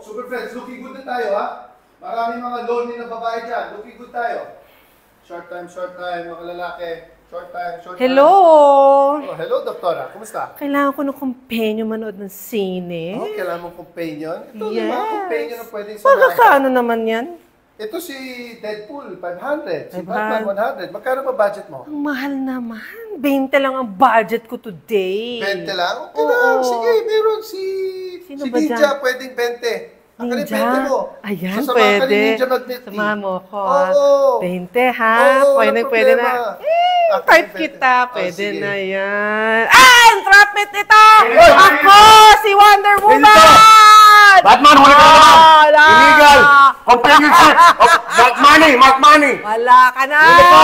Super friends, looking good na tayo ha. Maraming mga lonely na babae dyan. Looking good tayo. Short time, mga lalaki. Short time. Hello! Oh, hello, doktora. Kumusta? Kailangan ko ng companion manood ng sine. Oh, kailangan mong companion? Ito, Yes. mga companion na pwedeng samahin. Magkakano naman yan? Ito si Deadpool, 500. Si Batman, 100. Magkano ba budget mo? Ang mahal naman. 20 lang ang budget ko today. 20 lang? Okay lang. Sige, meron si Sino si ba Ninja, dyan? pwedeng 20. Ang Ninja? 20 mo. Ayan, Sasamahan ka ni pwede. Ninja mag-meet me. Samahan mo ko. Oo. 20 ha? Oo, Pwede, walang pwede problema. na. Ako Type yung kita. 20. Pwede sige. na yan. Entrapment ito! Ako! Si Wonder Woman! Dito! Batman, huli ka na naman! Wala! Illegal! Companionship! Mark money! Mark money! Wala ka na! Huli ka!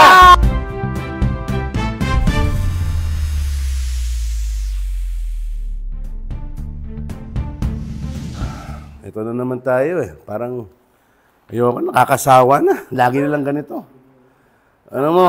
Ito na naman tayo eh. Parang ayoko, nakakasawa na. Lagi na lang ganito. Ano mo?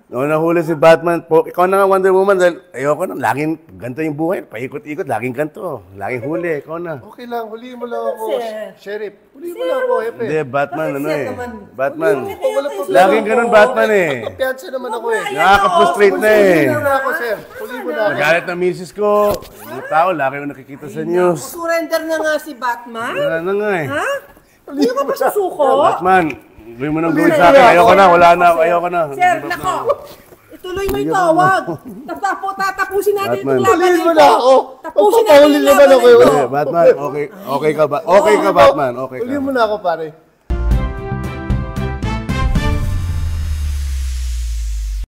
Noong nahuli si Batman, ikaw na nga Wonder Woman dahil ayoko na. Laging ganito yung buhay. Paikot-ikot, laging ganito. Laging huli, ikaw na. Okay lang, huliin mo lang ako. Sir. Sheriff, huliin mo lang ako, Hepe. Hindi, Batman, ano eh. Batman. Wala problema. Laging ganun Batman eh. Piyansa naman ako eh. Nakaka-frustrate na eh. Huliin mo na ako, sir. Huliin mo na ako. Nagalit na misis ko. Yung tao, laki yung nakikita sa news. Surrender na nga si Batman? Wala na nga eh. Ha? Hindi ka pa susuko? Batman, gawin mo nang gawin sa akin. Ayoko na, wala na, ayoko na. Sir, nako! Ituloy mo yung tawag. Tatapusin natin Batman. itong laban Huliin mo nito. na ako. Tapusin natin Magpapahuli yung naman laban ako. nito. Eh, Batman, okay ka ba? Okay ka Batman, okay ka. Huliin mo na ako, pare.